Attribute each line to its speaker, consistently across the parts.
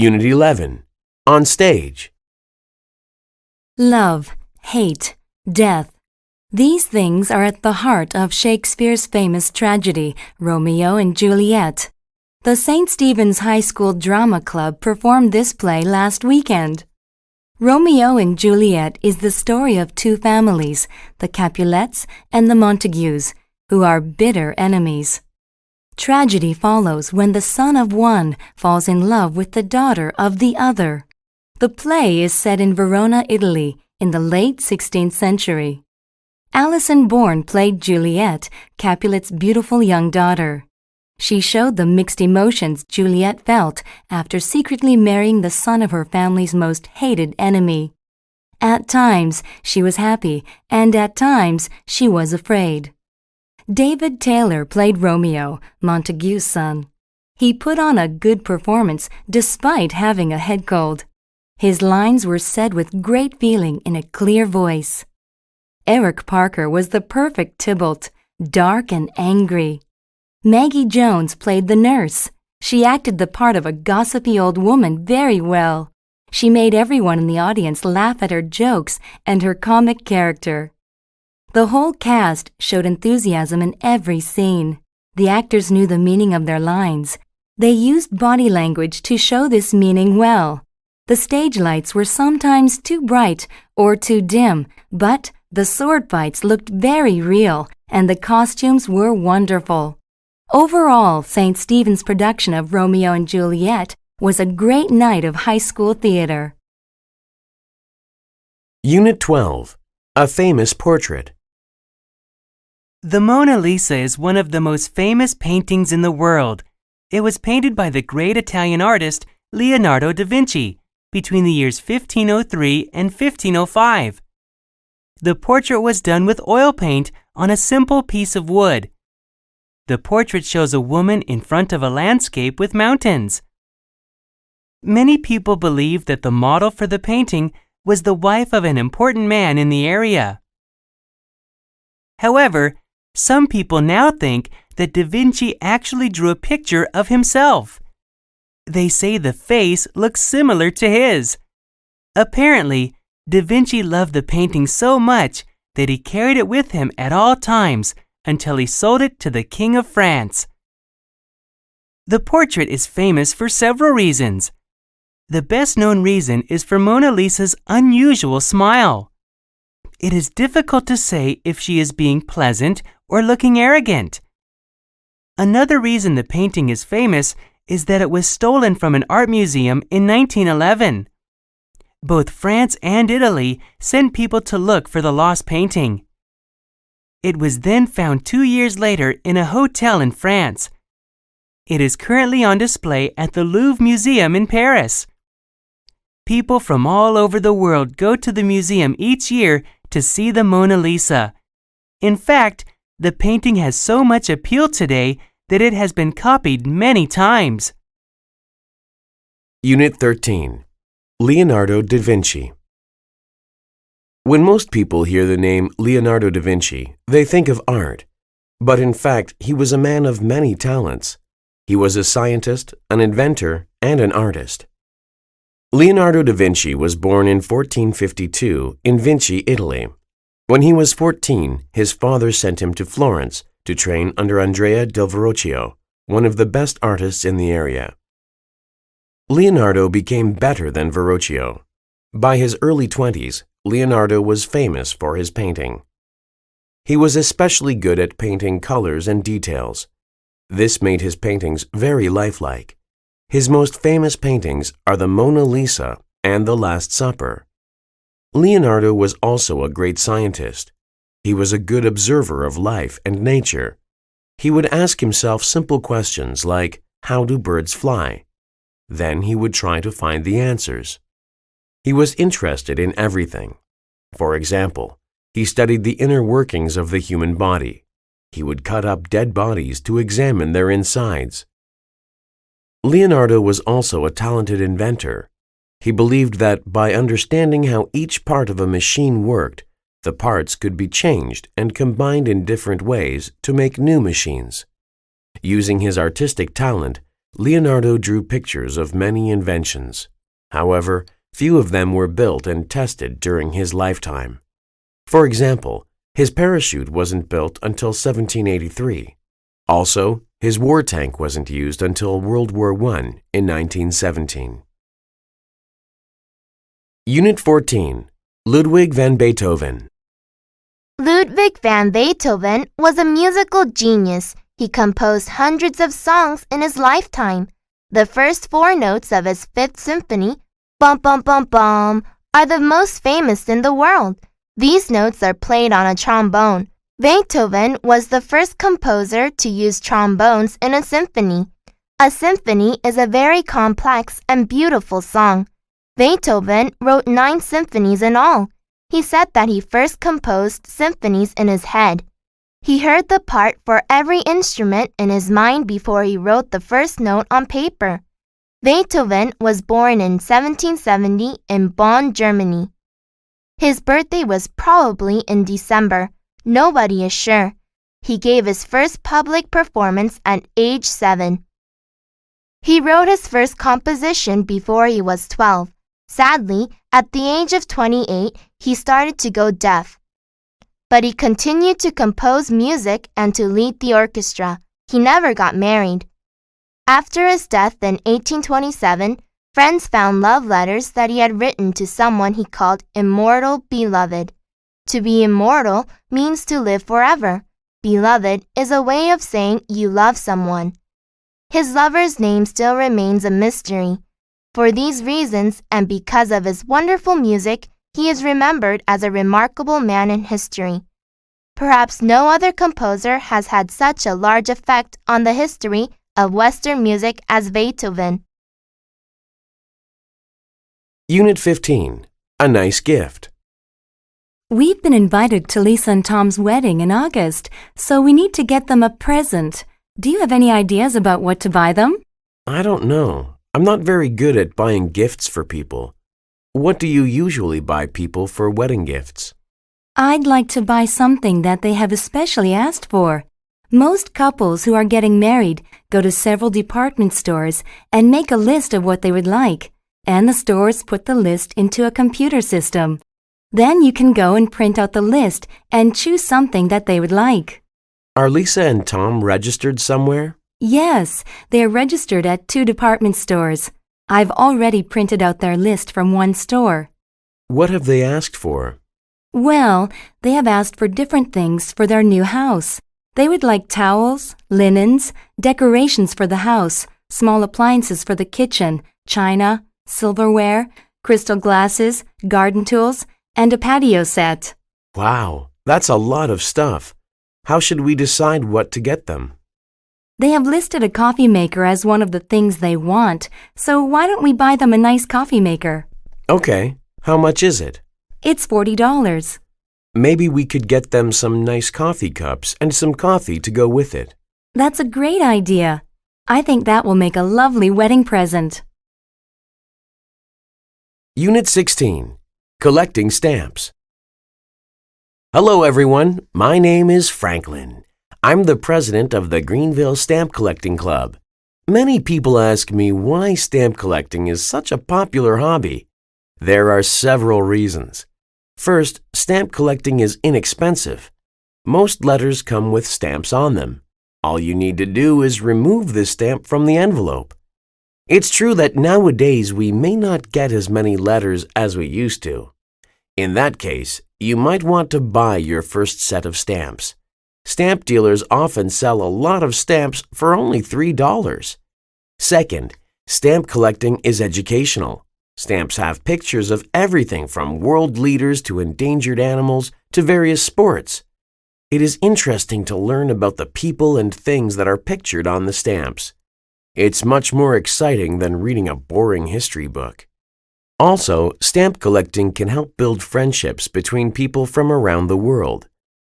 Speaker 1: Unit 11. On stage.
Speaker 2: Love, hate, death. These things are at the heart of Shakespeare's famous tragedy, Romeo and Juliet. The St. Stephen's High School Drama Club performed this play last weekend. Romeo and Juliet is the story of two families, the Capulets and the Montagues, who are bitter enemies. Tragedy follows when the son of one falls in love with the daughter of the other. The play is set in Verona, Italy, in the late 16th century. Alison Bourne played Juliet, Capulet's beautiful young daughter. She showed the mixed emotions Juliet felt after secretly marrying the son of her family's most hated enemy. At times, she was happy, and at times, she was afraid. David Taylor played Romeo, Montague's son. He put on a good performance despite having a head cold. His lines were said with great feeling in a clear voice. Eric Parker was the perfect Tybalt, dark and angry. Maggie Jones played the nurse. She acted the part of a gossipy old woman very well. She made everyone in the audience laugh at her jokes and her comic character. The whole cast showed enthusiasm in every scene. The actors knew the meaning of their lines. They used body language to show this meaning well. The stage lights were sometimes too bright or too dim, but the sword fights looked very real and the costumes were wonderful. Overall, St. Stephen's production of Romeo and Juliet was a great night of high school theater.
Speaker 1: Unit 12. A famous portrait.
Speaker 3: The Mona Lisa is one of the most famous paintings in the world. It was painted by the great Italian artist Leonardo da Vinci between the years 1503 and 1505. The portrait was done with oil paint on a simple piece of wood. The portrait shows a woman in front of a landscape with mountains. Many people believe that the model for the painting was the wife of an important man in the area. However, some people now think that Da Vinci actually drew a picture of himself. They say the face looks similar to his. Apparently, Da Vinci loved the painting so much that he carried it with him at all times until he sold it to the King of France. The portrait is famous for several reasons. The best-known reason is for Mona Lisa's unusual smile. It is difficult to say if she is being pleasant or looking arrogant. Another reason the painting is famous is that it was stolen from an art museum in 1911. Both France and Italy sent people to look for the lost painting. It was then found 2 years later in a hotel in France. It is currently on display at the Louvre Museum in Paris. People from all over the world go to the museum each year to see the Mona Lisa. In fact, the painting has so much appeal today that it has been copied many times.
Speaker 1: Unit 13. Leonardo da Vinci. When most people hear the name Leonardo da Vinci, they think of art. But in fact, he was a man of many talents. He was a scientist, an inventor, and an artist. Leonardo da Vinci was born in 1452 in Vinci, Italy. When he was 14, his father sent him to Florence to train under Andrea del Verrocchio, one of the best artists in the area. Leonardo became better than Verrocchio. By his early 20s, Leonardo was famous for his painting. He was especially good at painting colors and details. This made his paintings very lifelike. His most famous paintings are the Mona Lisa and the Last Supper. Leonardo was also a great scientist. He was a good observer of life and nature. He would ask himself simple questions like, how do birds fly? Then he would try to find the answers. He was interested in everything. For example, he studied the inner workings of the human body. He would cut up dead bodies to examine their insides. Leonardo was also a talented inventor. He believed that by understanding how each part of a machine worked, the parts could be changed and combined in different ways to make new machines. Using his artistic talent, Leonardo drew pictures of many inventions. However, few of them were built and tested during his lifetime. For example, his parachute wasn't built until 1783. Also, his war tank wasn't used until World War I in 1917. Unit 14. Ludwig van Beethoven.
Speaker 4: Ludwig van Beethoven was a musical genius. He composed hundreds of songs in his lifetime. The first four notes of his Fifth Symphony, bum bum bum bum, are the most famous in the world. These notes are played on a trombone. Beethoven was the first composer to use trombones in a symphony. A symphony is a very complex and beautiful song. Beethoven wrote 9 symphonies in all. He said that he first composed symphonies in his head. He heard the part for every instrument in his mind before he wrote the first note on paper. Beethoven was born in 1770 in Bonn, Germany. His birthday was probably in December. Nobody is sure. He gave his first public performance at age 7. He wrote his first composition before he was 12. Sadly, at the age of 28, he started to go deaf. But he continued to compose music and to lead the orchestra. He never got married. After his death in 1827, friends found love letters that he had written to someone he called immortal beloved. To be immortal means to live forever. Beloved is a way of saying you love someone. His lover's name still remains a mystery. For these reasons, and because of his wonderful music, he is remembered as a remarkable man in history. Perhaps no other composer has had such a large effect on the history of Western music as Beethoven.
Speaker 1: Unit 15. A nice gift.
Speaker 2: We've been invited to Lisa and Tom's wedding in August, so we need to get them a present. Do you have any ideas about what to buy them?
Speaker 1: I don't know. I'm not very good at buying gifts for people. What do you usually buy people for wedding gifts?
Speaker 2: I'd like to buy something that they have especially asked for. Most couples who are getting married go to several department stores and make a list of what they would like, and the stores put the list into a computer system. Then you can go and print out the list and choose something that they would like.
Speaker 1: Are Lisa and Tom registered somewhere?
Speaker 2: Yes, they are registered at 2 department stores. I've already printed out their list from one store.
Speaker 1: What have they asked for?
Speaker 2: Well, they have asked for different things for their new house. They would like towels, linens, decorations for the house, small appliances for the kitchen, china, silverware, crystal glasses, garden tools, and a patio set.
Speaker 1: Wow, that's a lot of stuff. How should we decide what to get them?
Speaker 2: They have listed a coffee maker as one of the things they want, so why don't we buy them a nice coffee maker?
Speaker 1: Okay, how much is it?
Speaker 2: It's $40.
Speaker 1: Maybe we could get them some nice coffee cups and some coffee to go with it.
Speaker 2: That's a great idea. I think that will make a lovely wedding present.
Speaker 1: Unit 16. Collecting Stamps. Hello everyone, my name is Franklin. I'm the president of the Greenville Stamp Collecting Club. Many people ask me why stamp collecting is such a popular hobby. There are several reasons. First, stamp collecting is inexpensive. Most letters come with stamps on them. All you need to do is remove the stamp from the envelope. It's true that nowadays we may not get as many letters as we used to. In that case, you might want to buy your first set of stamps. Stamp dealers often sell a lot of stamps for only $3. Second, stamp collecting is educational. Stamps have pictures of everything from world leaders to endangered animals to various sports. It is interesting to learn about the people and things that are pictured on the stamps. It's much more exciting than reading a boring history book. Also, stamp collecting can help build friendships between people from around the world.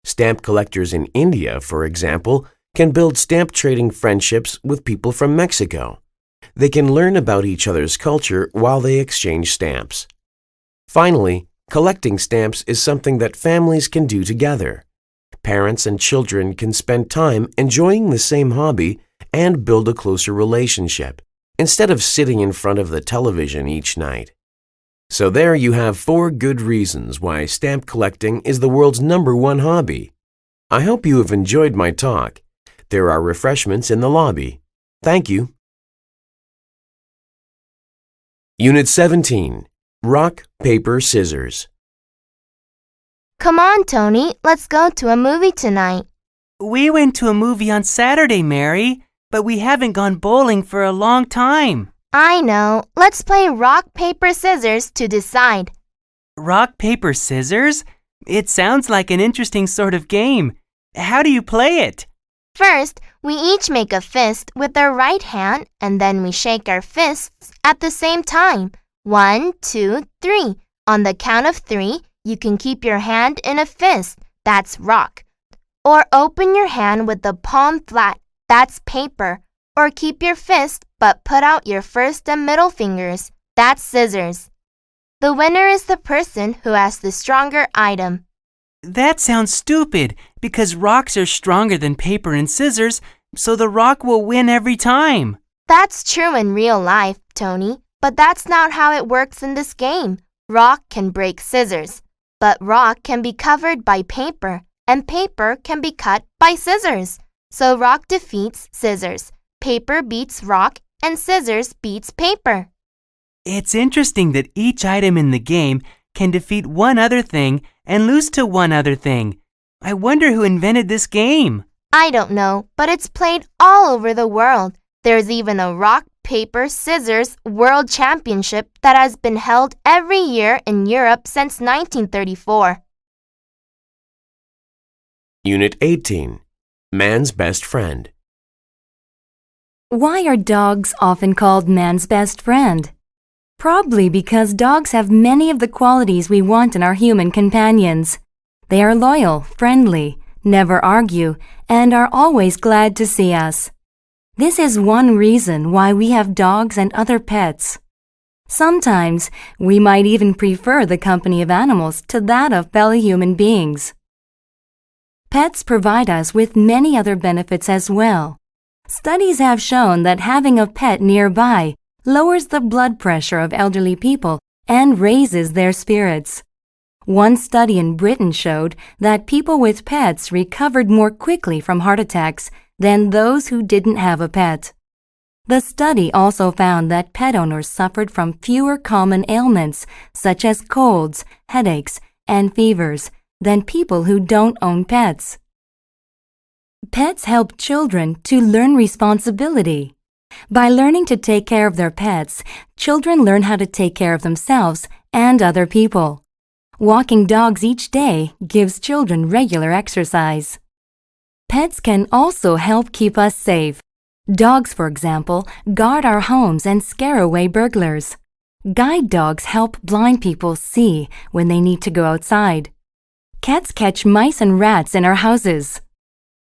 Speaker 1: Stamp collectors in India, for example, can build stamp trading friendships with people from Mexico. They can learn about each other's culture while they exchange stamps. Finally, collecting stamps is something that families can do together. Parents and children can spend time enjoying the same hobby and build a closer relationship, instead of sitting in front of the television each night. So there you have 4 good reasons why stamp collecting is the world's #1 hobby. I hope you have enjoyed my talk. There are refreshments in the lobby. Thank you. Unit 17. Rock, Paper, Scissors.
Speaker 4: Come on, Tony, let's go to a movie tonight.
Speaker 3: We went to a movie on Saturday, Mary, but we haven't gone bowling for a long time.
Speaker 4: I know. Let's play rock, paper, scissors to decide.
Speaker 3: Rock, paper, scissors? It sounds like an interesting sort of game. How do you play it?
Speaker 4: First, we each make a fist with our right hand, and then we shake our fists at the same time. 1, 2, 3. On the count of 3, you can keep your hand in a fist. That's rock. Or open your hand with the palm flat. That's paper. Or keep your fist but put out your first and middle fingers. That's scissors. The winner is the person who has the stronger item.
Speaker 3: That sounds stupid because rocks are stronger than paper and scissors, so the rock will win every time.
Speaker 4: That's true in real life, Tony, but that's not how it works in this game. Rock can break scissors, but rock can be covered by paper, and paper can be cut by scissors. So rock defeats scissors, paper beats rock, and scissors beats paper.
Speaker 3: It's interesting that each item in the game can defeat one other thing and lose to one other thing. I wonder who invented this game.
Speaker 4: I don't know, but it's played all over the world. There's even a rock, paper, scissors world championship that has been held every year in Europe since 1934.
Speaker 1: Unit 18. Man's Best Friend.
Speaker 2: Why are dogs often called man's best friend? Probably because dogs have many of the qualities we want in our human companions. They are loyal, friendly, never argue, and are always glad to see us. This is one reason why we have dogs and other pets. Sometimes we might even prefer the company of animals to that of fellow human beings. Pets provide us with many other benefits as well. Studies have shown that having a pet nearby lowers the blood pressure of elderly people and raises their spirits. One study in Britain showed that people with pets recovered more quickly from heart attacks than those who didn't have a pet. The study also found that pet owners suffered from fewer common ailments such as colds, headaches, and fevers than people who don't own pets. Pets help children to learn responsibility. By learning to take care of their pets, children learn how to take care of themselves and other people. Walking dogs each day gives children regular exercise. Pets can also help keep us safe. Dogs, for example, guard our homes and scare away burglars. Guide dogs help blind people see when they need to go outside. Cats catch mice and rats in our houses.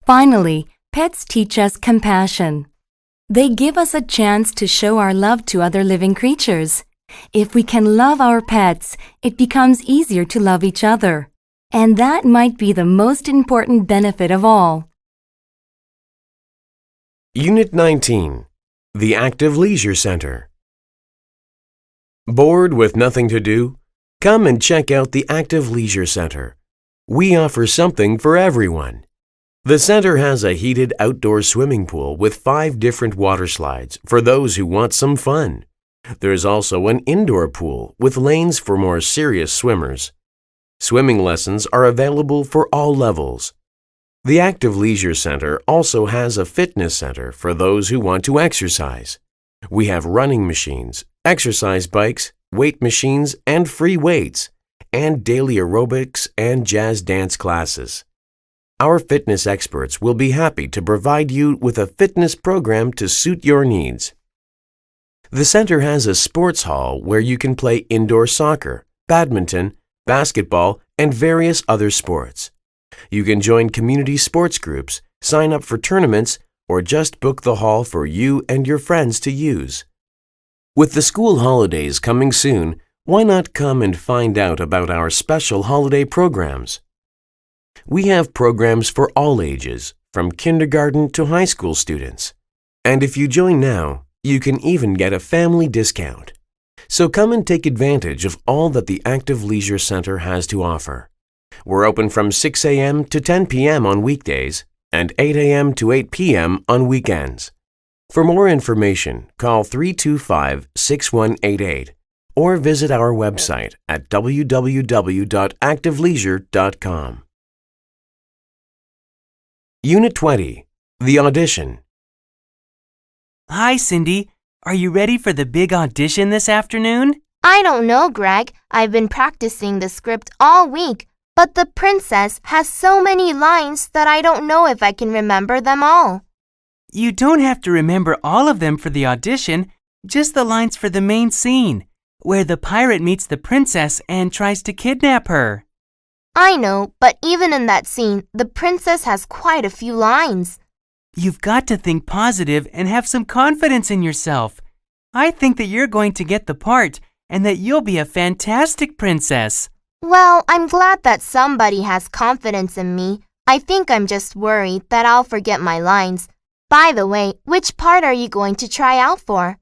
Speaker 2: Finally, pets teach us compassion. They give us a chance to show our love to other living creatures. If we can love our pets, it becomes easier to love each other. And that might be the most important benefit of all.
Speaker 1: Unit 19. The Active Leisure Center. Bored with nothing to do? Come and check out the Active Leisure Center. We offer something for everyone. The center has a heated outdoor swimming pool with 5 different water slides for those who want some fun. There's also an indoor pool with lanes for more serious swimmers. Swimming lessons are available for all levels. The Active Leisure Center also has a fitness center for those who want to exercise. We have running machines, exercise bikes, weight machines, and free weights, and daily aerobics and jazz dance classes. Our fitness experts will be happy to provide you with a fitness program to suit your needs. The center has a sports hall where you can play indoor soccer, badminton, basketball, and various other sports. You can join community sports groups, sign up for tournaments, or just book the hall for you and your friends to use. With the school holidays coming soon, why not come and find out about our special holiday programs? We have programs for all ages, from kindergarten to high school students. And if you join now, you can even get a family discount. So come and take advantage of all that the Active Leisure Center has to offer. We're open from 6 a.m. to 10 p.m. on weekdays and 8 a.m. to 8 p.m. on weekends. For more information, call 325-6188 or visit our website at www.activeleisure.com. Unit 20, The Audition.
Speaker 3: Hi, Cindy. Are you ready for the big audition this afternoon?
Speaker 4: I don't know, Greg. I've been practicing the script all week, but the princess has so many lines that I don't know if I can remember them all.
Speaker 3: You don't have to remember all of them for the audition, just the lines for the main scene, where the pirate meets the princess and tries to kidnap her.
Speaker 4: I know, but even in that scene, the princess has quite a few lines.
Speaker 3: You've got to think positive and have some confidence in yourself. I think that you're going to get the part and that you'll be a fantastic princess.
Speaker 4: Well, I'm glad that somebody has confidence in me. I think I'm just worried that I'll forget my lines. By the way, which part are you going to try out for?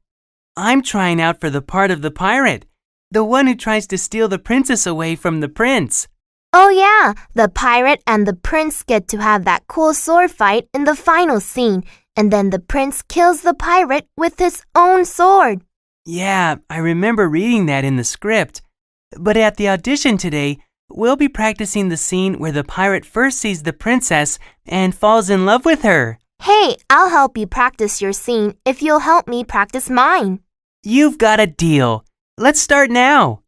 Speaker 3: I'm trying out for the part of the pirate, the one who tries to steal the princess away from the prince.
Speaker 4: Oh yeah, the pirate and the prince get to have that cool sword fight in the final scene, and then the prince kills the pirate with his own sword.
Speaker 3: Yeah, I remember reading that in the script. But at the audition today, we'll be practicing the scene where the pirate first sees the princess and falls in love with her.
Speaker 4: Hey, I'll help you practice your scene if you'll help me practice mine.
Speaker 3: You've got a deal. Let's start now.